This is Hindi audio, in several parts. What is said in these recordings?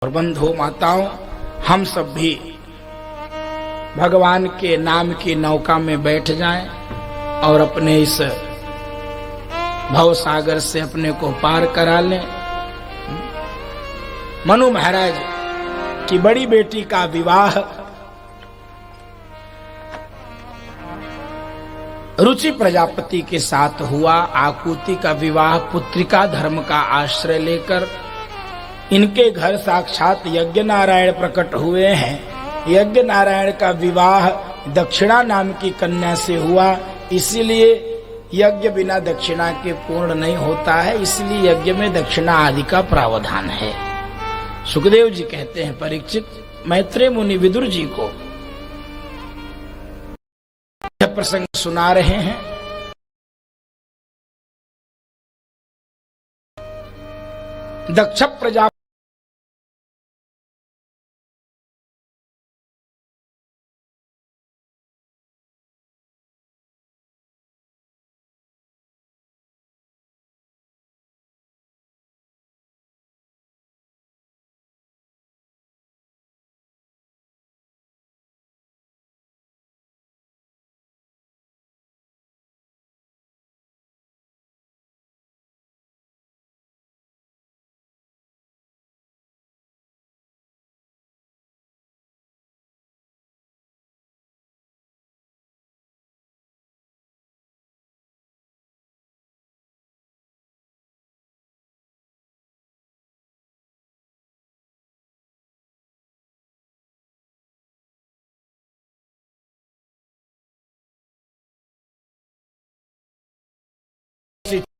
और बंधु माताओं, हम सब भी भगवान के नाम की नौका में बैठ जाएं और अपने इस भव सागर से अपने को पार करा लें। मनु महाराज की बड़ी बेटी का विवाह रुचि प्रजापति के साथ हुआ। आकुति का विवाह पुत्रिका धर्म का आश्रय लेकर इनके घर साक्षात यज्ञ नारायण प्रकट हुए हैं। यज्ञ नारायण का विवाह दक्षिणा नाम की कन्या से हुआ, इसीलिए यज्ञ बिना दक्षिणा के पूर्ण नहीं होता है, इसलिए यज्ञ में दक्षिणा आदि का प्रावधान है। सुखदेव जी कहते हैं परीक्षित मैत्रेय मुनि विदुर जी को यह प्रसंग सुना रहे हैं। दक्ष प्रजा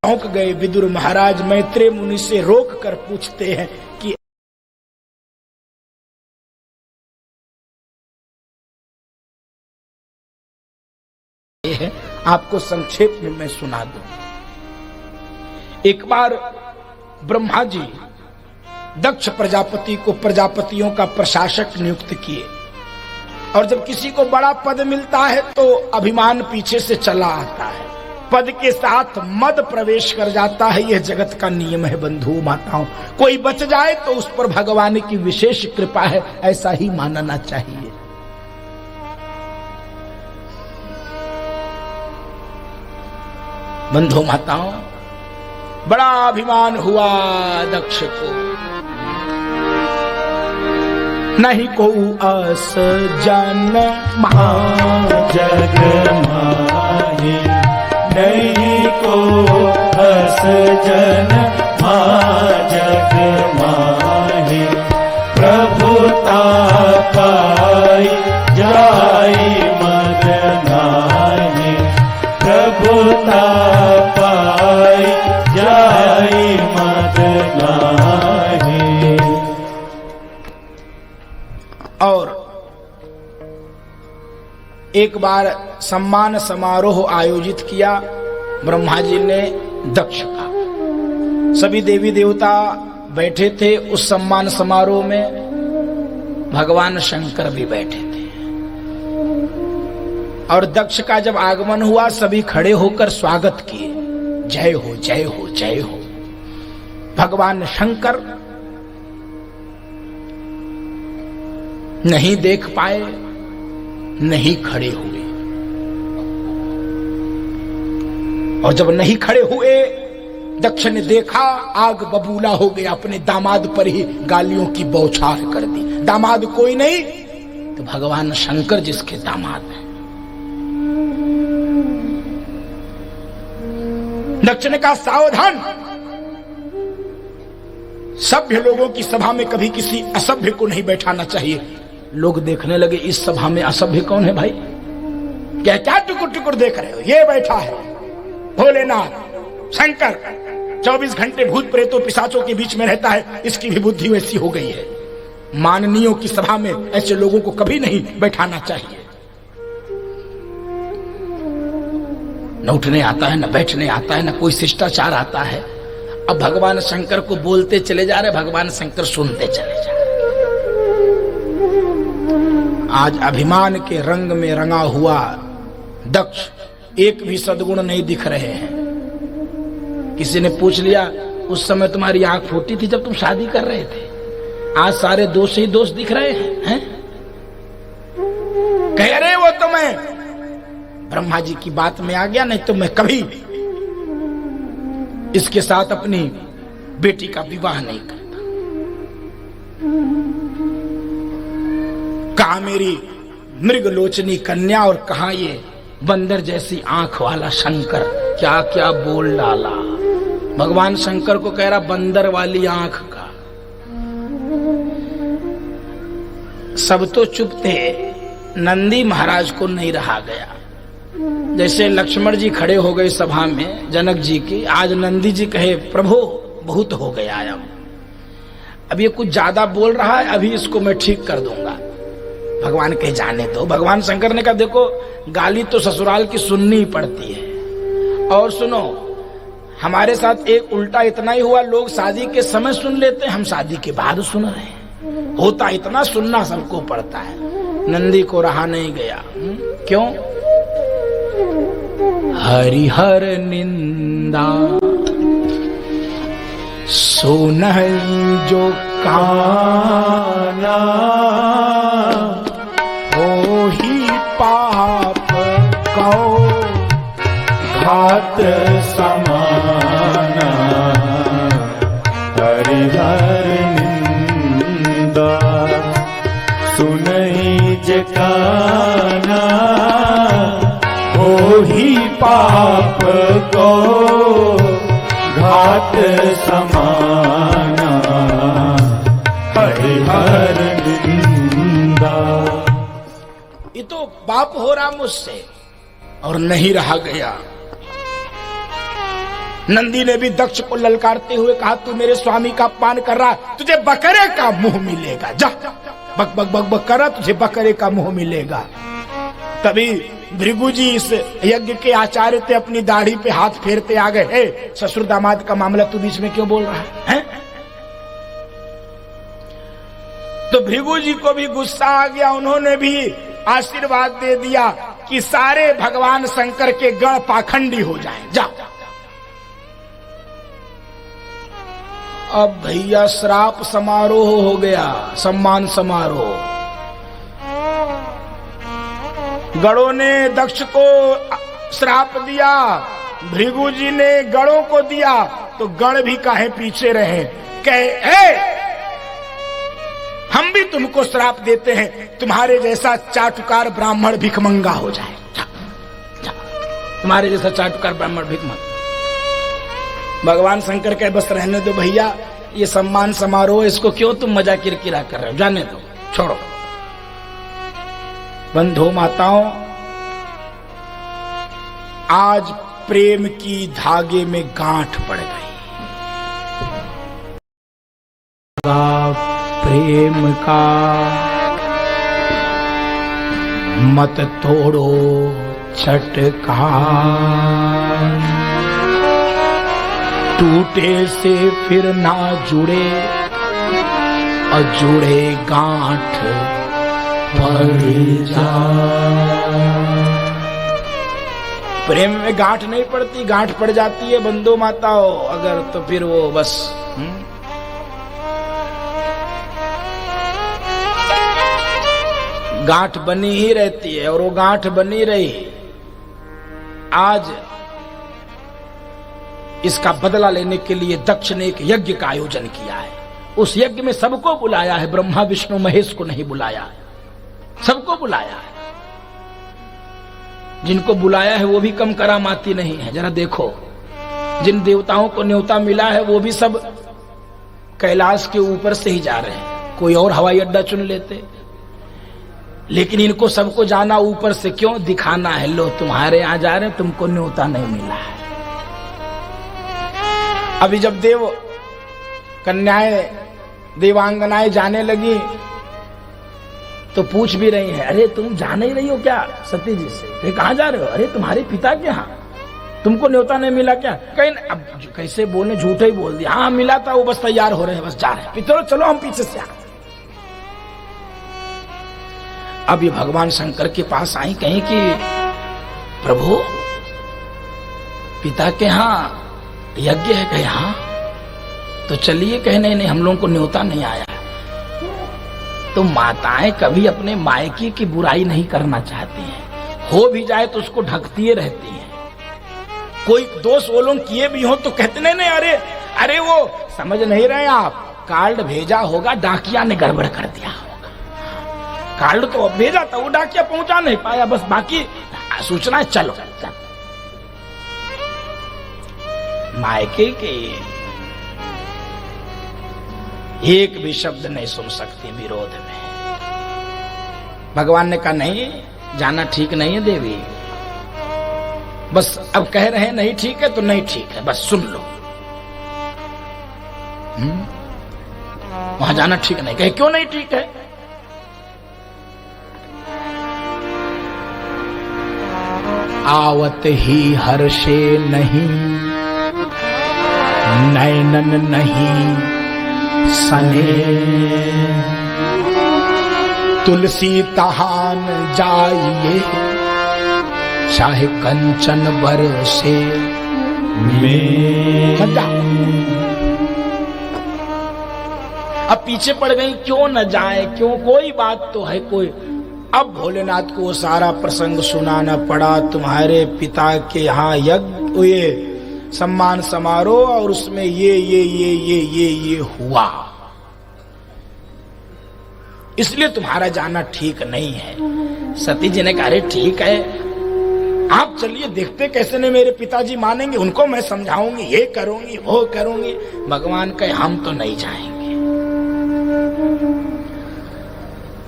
चौंक गए। विदुर महाराज मैत्रेय मुनि से रोक कर पूछते हैं कि है, आपको संक्षेप में मैं सुना दूं। एक बार ब्रह्मा जी दक्ष प्रजापति को प्रजापतियों का प्रशासक नियुक्त किए, और जब किसी को बड़ा पद मिलता है तो अभिमान पीछे से चला आता है, पद के साथ मद प्रवेश कर जाता है। यह जगत का नियम है बंधु माताओं। कोई बच जाए तो उस पर भगवान की विशेष कृपा है, ऐसा ही मानना चाहिए। बंधु माताओं, बड़ा अभिमान हुआ दक्ष को। नहीं को अस जन जग माही, नहीं को अस जन जग माही। प्रभुता पाई जाई मद नाही, प्रभुता पाई जाई मद नाही। और एक बार सम्मान समारोह आयोजित किया ब्रह्मा जी ने दक्ष का। सभी देवी देवता बैठे थे उस सम्मान समारोह में, भगवान शंकर भी बैठे थे। और दक्ष का जब आगमन हुआ सभी खड़े होकर स्वागत किए, जय हो जय हो जय हो। भगवान शंकर नहीं देख पाए, नहीं खड़े हुए, और जब नहीं खड़े हुए दक्ष ने देखा, आग बबूला हो गया, अपने दामाद पर ही गालियों की बौछार कर दी। दामाद कोई नहीं तो भगवान शंकर जिसके दामाद हैं। दक्ष ने कहा सावधान, सभ्य लोगों की सभा में कभी किसी असभ्य को नहीं बैठाना चाहिए। लोग देखने लगे इस सभा में असभ्य कौन है भाई, क्या क्या टुकुर टुकुर देख रहे हो, ये बैठा है भोलेनाथ शंकर, 24 घंटे भूत प्रेतों पिशाचों के बीच में रहता है, इसकी भी बुद्धि वैसी हो गई है। माननीयों की सभा में ऐसे लोगों को कभी नहीं बैठाना चाहिए। न उठने आता है, न बैठने आता है, न कोई शिष्टाचार आता है। अब भगवान शंकर को बोलते चले जा रहे, भगवान शंकर सुनते चले जा रहे। आज अभिमान के रंग में रंगा हुआ दक्ष, एक भी सद्गुण नहीं दिख रहे हैं। किसी ने पूछ लिया उस समय तुम्हारी आंख फूटी थी जब तुम शादी कर रहे थे? आज सारे दोष ही दोष दिख रहे हैं? कह रहे वो तो मैं ब्रह्मा जी की बात में आ गया, नहीं तो मैं कभी इसके साथ अपनी बेटी का विवाह नहीं करता। कहा मेरी मृगलोचनी कन्या और कहा ये बंदर जैसी आंख वाला शंकर, क्या क्या बोल डाला। भगवान शंकर को कह रहा बंदर वाली आंख का। सब तो चुप थे, नंदी महाराज को नहीं रहा गया। जैसे लक्ष्मण जी खड़े हो गए सभा में जनक जी की, आज नंदी जी कहे प्रभु बहुत हो गया, अब ये कुछ ज्यादा बोल रहा है, अभी इसको मैं ठीक कर दूंगा। भगवान कहे जाने दो। भगवान शंकर ने कहा देखो गाली तो ससुराल की सुननी ही पड़ती है, और सुनो हमारे साथ एक उल्टा इतना ही हुआ, लोग शादी के समय सुन लेते हैं, हम शादी के बाद सुन रहे हैं। होता इतना, सुनना सबको पड़ता है। नंदी को रहा नहीं गया। क्यों? हरिहर निंदा सुन जो काना, हो ही पाप कौ घात समाना। हरिहर निंदा सुनहि जे काना, हो ही पाप को घात समाना। हरिहर निंदा। ये तो पाप हो रहा मुझसे, और नहीं रहा गया। नंदी ने भी दक्ष को ललकारते हुए कहा तू मेरे स्वामी का अपमान कर रहा, तुझे बकरे का मुंह मिलेगा। जा बक बक बक बक कर रहा, तुझे बकरे का मुंह मिलेगा। तभी भृगु जी इस यज्ञ के आचार्य थे, अपनी दाढ़ी पे हाथ फेरते आ गए। हे ससुर दामाद का मामला तू बीच में क्यों बोल रहा है? तो भृगु जी को भी गुस्सा आ गया, उन्होंने भी आशीर्वाद दे दिया कि सारे भगवान शंकर के गण पाखंडी हो जाएं। जा अब भैया श्राप समारोह हो गया, सम्मान समारोह। गणों ने दक्ष को श्राप दिया, भृगु जी ने गणों को दिया, तो गण भी काहे पीछे रहे। कहे हम भी तुमको श्राप देते हैं, तुम्हारे जैसा चाटुकार ब्राह्मण भिखमंगा हो जाए। जा, जा, तुम्हारे जैसा चाटुकार ब्राह्मण भिखमंगा। भगवान शंकर कहे बस रहने दो भैया, ये सम्मान समारोह, इसको क्यों तुम मजा किरकिरा कर रहे हो, जाने दो, छोड़ो। बंधु माताओं, आज प्रेम की धागे में गांठ पड़ गई। प्रेम का मत तोड़ो छटका, टूटे से फिर ना जुड़े, और जुड़े गांठ पड़ जा। प्रेम में गांठ नहीं पड़ती, गांठ पड़ जाती है बंधु माताओं अगर, तो फिर वो बस गांठ बनी ही रहती है, और वो गांठ बनी रही। आज इसका बदला लेने के लिए दक्ष ने एक यज्ञ का आयोजन किया है। उस यज्ञ में सबको बुलाया है, ब्रह्मा विष्णु महेश को नहीं बुलाया, सबको बुलाया है। जिनको बुलाया है वो भी कम करामाती नहीं है। जरा देखो, जिन देवताओं को न्योता मिला है वो भी सब कैलाश के ऊपर से ही जा रहे हैं, कोई और हवाई अड्डा चुन लेते, लेकिन इनको सबको जाना ऊपर से। क्यों? दिखाना है, लो तुम्हारे यहां जा रहे, तुमको न्योता नहीं मिला है। अभी जब देव कन्याएं देवांगनाएं जाने लगी तो पूछ भी रही हैं, अरे तुम जाने ही रही हो क्या सती जी से? कहां जा रहे हो? अरे तुम्हारे पिता के यहाँ, तुमको न्योता नहीं मिला क्या? कहीं अब कैसे बोले, झूठे ही बोल दिया। हाँ मिला था, वो बस तैयार हो रहे हैं, बस जा रहे हैं। पितरों चलो हम पीछे से आ। अब ये भगवान शंकर के पास आई, कहीं कि प्रभु पिता के यहाँ यज्ञ है। कहे हाँ, तो चलिए। कहे नहीं नहीं, हम लोगों को न्योता नहीं आया। तो माताएं कभी अपने मायके की बुराई नहीं करना चाहती हैं, हो भी जाए तो उसको ढकती रहती हैं। कोई दोष वो लोग किए भी हो तो कहते नहीं अरे अरे वो समझ नहीं रहे आप, कार्ड भेजा होगा, डाकिया ने गड़बड़ कर दिया होगा। कार्ड तो भेजा था, वो डाकिया पहुंचा नहीं पाया, बस बाकी सूचना चलो। मायके के एक भी शब्द नहीं सुन सकती विरोध में। भगवान ने कहा नहीं, जाना ठीक नहीं है देवी, बस अब कह रहे हैं नहीं ठीक है तो नहीं ठीक है, बस सुन लो। वहां जाना ठीक नहीं। कहे क्यों नहीं ठीक है? आवत ही हर्षे नहीं, नैनन नहीं सने, तुलसी तहान जाइए, चाहे कंचन बरसे में। अब पीछे पड़ गई, क्यों न जाए, क्यों, कोई बात तो है कोई। अब भोलेनाथ को वो सारा प्रसंग सुनाना पड़ा, तुम्हारे पिता के यहाँ यज्ञ, ये सम्मान समारोह, और उसमें ये हुआ, इसलिए तुम्हारा जाना ठीक नहीं है। सती जी ने कहा अरे ठीक है, आप चलिए, देखते कैसे ने मेरे पिताजी मानेंगे, उनको मैं समझाऊंगी, ये करूंगी वो करूंगी। भगवान कहे हम तो नहीं जाएंगे,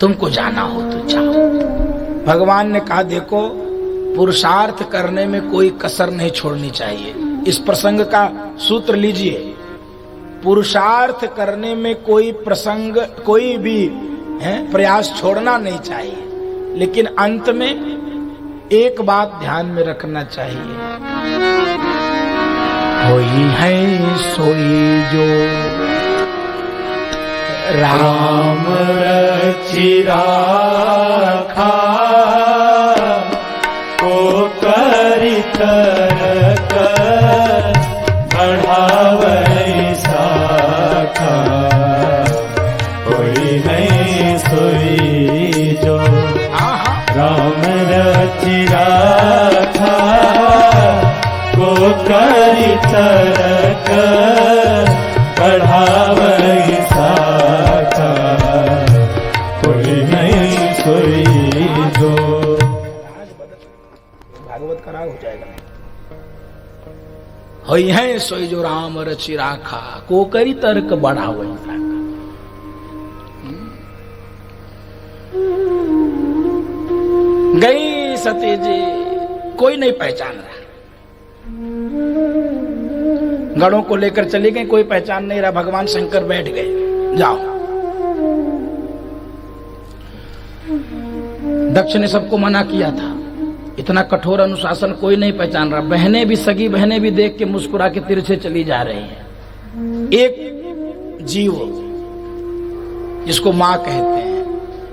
तुमको जाना हो तो जाओ। भगवान ने कहा देखो, पुरुषार्थ करने में कोई कसर नहीं छोड़नी चाहिए। इस प्रसंग का सूत्र लीजिए, पुरुषार्थ करने में कोई प्रसंग, कोई भी प्रयास छोड़ना नहीं चाहिए, लेकिन अंत में एक बात ध्यान में रखना चाहिए, होई है सोई जो राम रचि राखा, को करि तरक बढ़ावै साखा, होई है सोई जो राम रचि राखा, को करि तरक बढ़ावै साखा, कोई नहीं सोई जो। भागवत का राग हो जाएगा। होई है सोई जो राम रचि राखा, को करी तर्क बढ़ावै साखा। गई सती जी, कोई नहीं पहचान रहा, गणों को लेकर चली गई, कोई पहचान नहीं रहा। भगवान शंकर बैठ गए, जाओ। दक्ष ने सबको मना किया था, इतना कठोर अनुशासन, कोई नहीं पहचान रहा। बहनें भी, सगी बहनें भी देख के मुस्कुरा के तिरछे चली जा रही हैं। एक जीव जिसको मां कहते हैं,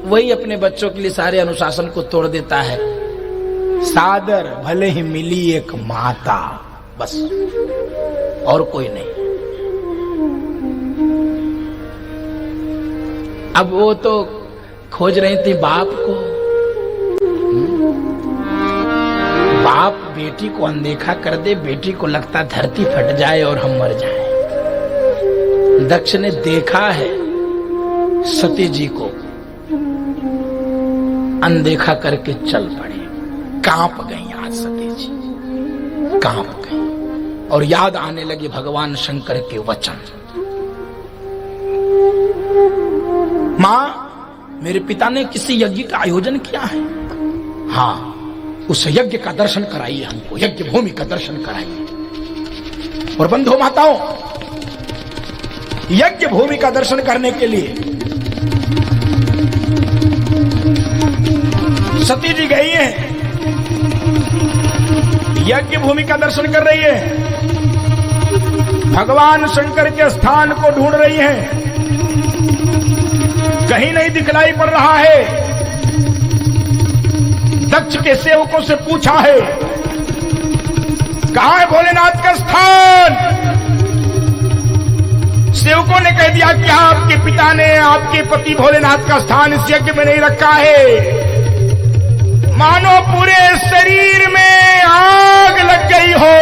वही अपने बच्चों के लिए सारे अनुशासन को तोड़ देता है। सादर भले ही मिली एक माता, बस और कोई नहीं। अब वो तो खोज रही थी बाप को। बाप बेटी को अनदेखा कर दे, बेटी को लगता धरती फट जाए और हम मर जाएं। दक्ष ने देखा है सती जी को, अनदेखा करके चल पड़े। कांप गई आज सती जी, कांप गई और याद आने लगे भगवान शंकर के वचन। मां, मेरे पिता ने किसी यज्ञ का आयोजन किया है। हाँ, उस यज्ञ का दर्शन कराइए हमको, यज्ञ भूमि का दर्शन कराइए। और बंधु माताओं, यज्ञ भूमि का दर्शन करने के लिए सती जी गई हैं, यज्ञ भूमि का दर्शन कर रही है, भगवान शंकर के स्थान को ढूंढ रही हैं, कहीं नहीं दिखलाई पड़ रहा है। दक्ष के सेवकों से पूछा है, कहां है भोलेनाथ का स्थान? सेवकों ने कह दिया कि आपके पिता ने आपके पति भोलेनाथ का स्थान इस यज्ञ में नहीं रखा है। मानो पूरे शरीर में आग लग गई हो,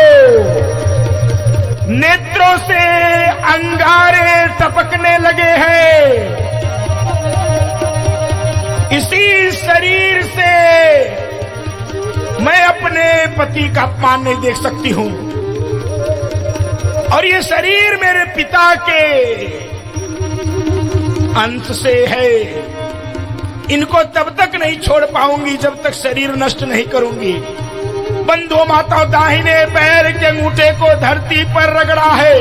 नेत्रों से अंगारे टपकने लगे हैं। इसी शरीर से मैं अपने पति का अपमान नहीं देख सकती हूं, और ये शरीर मेरे पिता के अंश से है। इनको तब तक नहीं छोड़ पाऊंगी जब तक शरीर नष्ट नहीं करूंगी। बंधु माता दाहिने पैर के अंगूठे को धरती पर रगड़ा है,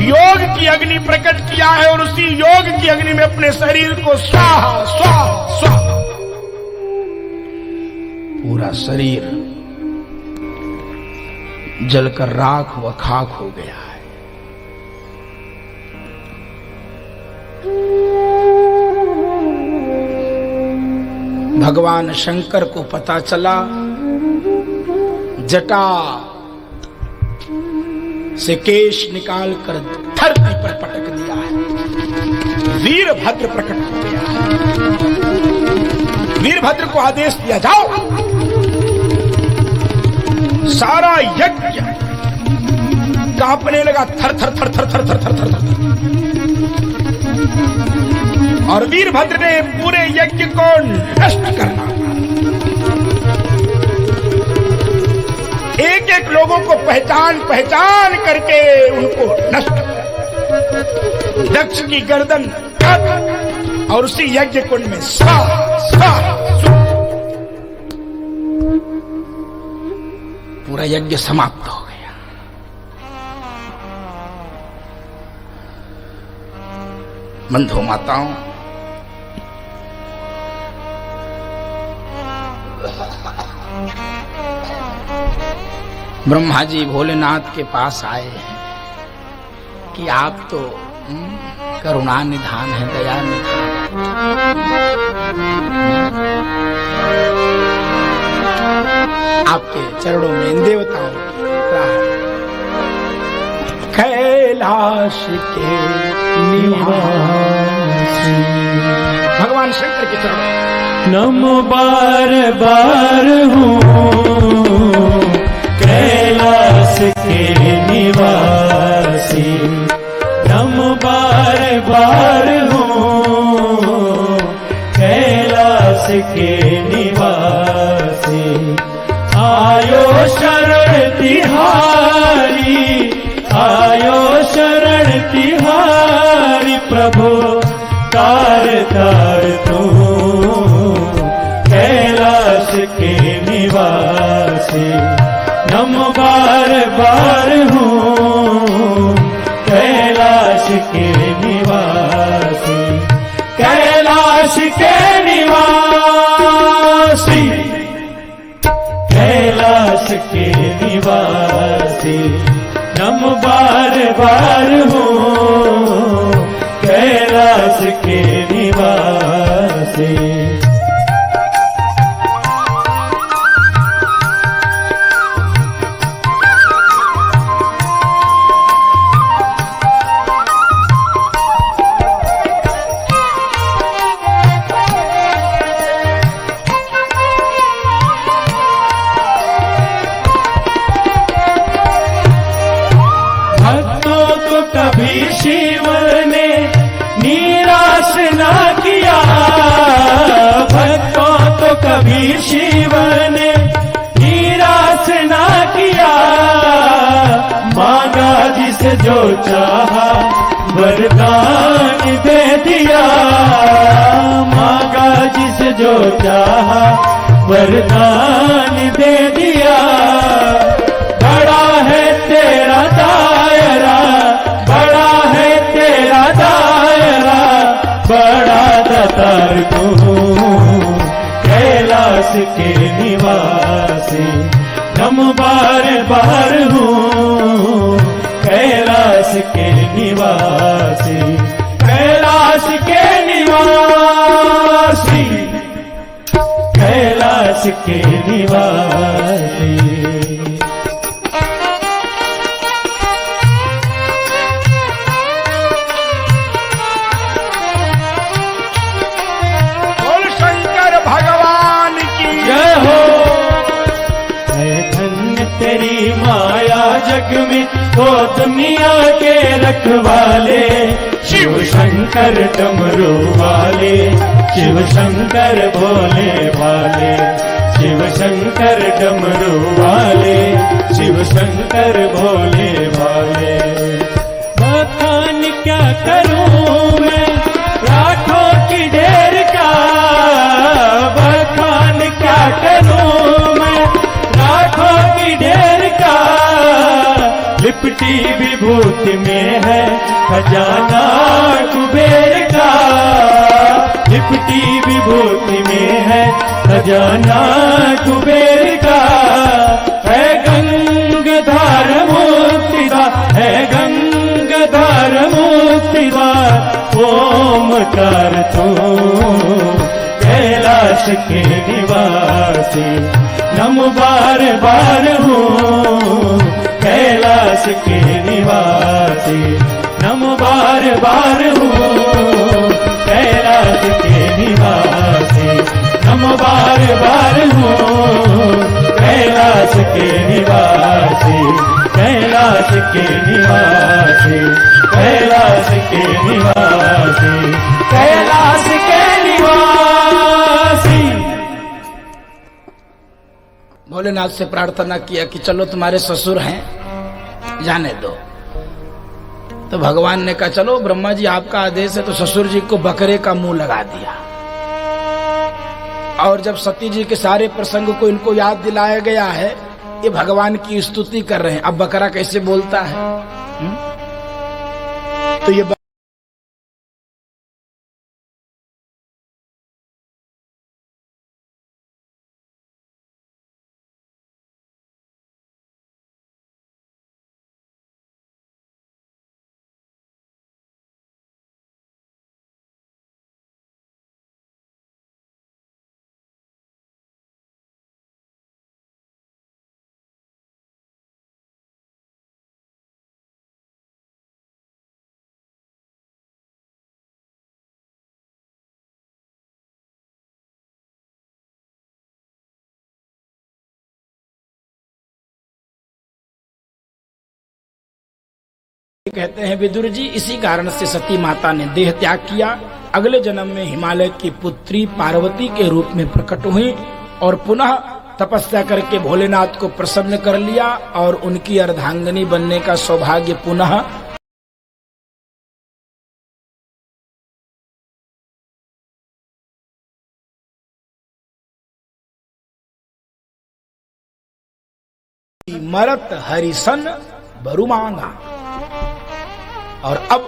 योग की अग्नि प्रकट किया है, और उसी योग की अग्नि में अपने शरीर को स्वाहा स्वाहा स्वाहा, पूरा शरीर जलकर राख व खाक हो गया है। भगवान शंकर को पता चला, जटा से केश निकालकर धरती पर पटक दिया है। वीरभद्र प्रकट हो गया है। वीरभद्र को आदेश दिया, जाओ सारा यज्ञ कांपने लगा, थर थर थर थर थर थर थर थर थर। और वीरभद्र ने पूरे यज्ञ को नष्ट करना, एक एक लोगों को पहचान पहचान करके उनको नष्ट कर। दक्ष की गर्दन काट और उसी यज्ञ कुंड में पूरा यज्ञ समाप्त हो गया। बंधु माताओं, ब्रह्मा जी भोलेनाथ के पास आए हैं कि आप तो करुणा निधान है, दया निधान है। आपके चरणों में इन देवताओं की कैलाश के निवासी भगवान शंकर के चरणों नमो बार बार हूँ कैलाश के निवासी, नमो बार बार हूँ कैलाश के निवासी। आयो शरण तिहारी, आयो शरण तिहारी, प्रभु तार तार तू कैलाश के निवासी। नमो बार बार हूँ कैलाश के निवासी, कैलाश के निवासी, कैलाश के निवासी। नमो बार बार हूँ कैलाश के निवासी। शिव ने निराश ना किया, भक्तों तो कभी शिव ने निराश ना किया। मांगा जिसे जो चाहा वरदान दे दिया, मांगा जिसे जो चाहा वरदान दे दिया। बड़ा है तेरा दायरा, बड़ा है तेरा दायरा, बड़ा दातार तू कैलाश के निवासी। नमो बार बार हूँ कैलाश के निवासी, कैलाश के निवासी, कैलाश के निवासी। जग में वो दुनिया के रखवाले, शिव शंकर डमरू वाले, शिव शंकर भोले भाले, शिव शंकर डमरू वाले, शिव शंकर भोले भाले। बखान क्या करूं मैं लाखों की ढेर का, बखान क्या करूं मैं लाखों की ढेर का, लिपटी विभूति में है खजाना कुबेर का, लिपटी विभूति में है खजाना कुबेर का, है गंगाधर मुक्तिदा, है गंगाधर मुक्तिदा, ओमकार तू कैलाश के निवासी, नम बार बार हूँ कैलाश के निवासी, नम बार बार हूँ कैलाश के निवासी, नम बार बार हूँ कैलाश के निवासी, कैलाश के निवासी, कैलाश के निवासी, कैलाश के निवासी। भोलेनाथ से प्रार्थना किया कि चलो तुम्हारे ससुर हैं, जाने दो। तो भगवान ने कहा चलो ब्रह्मा जी आपका आदेश है, तो ससुर जी को बकरे का मुंह लगा दिया। और जब सती जी के सारे प्रसंग को इनको याद दिलाया गया है, ये भगवान की स्तुति कर रहे हैं। अब बकरा कैसे बोलता है? तो ये कहते हैं विदुर जी, इसी कारण से सती माता ने देह त्याग किया। अगले जन्म में हिमालय की पुत्री पार्वती के रूप में प्रकट हुई और पुनः तपस्या करके भोलेनाथ को प्रसन्न कर लिया और उनकी अर्धांगिनी बनने का सौभाग्य पुनः मरत हरिसन बरु मांगा। और अब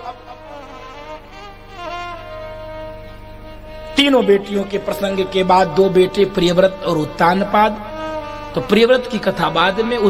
तीनों बेटियों के प्रसंग के बाद दो बेटे प्रियव्रत और उत्तानपाद। तो प्रियव्रत की कथा बाद में,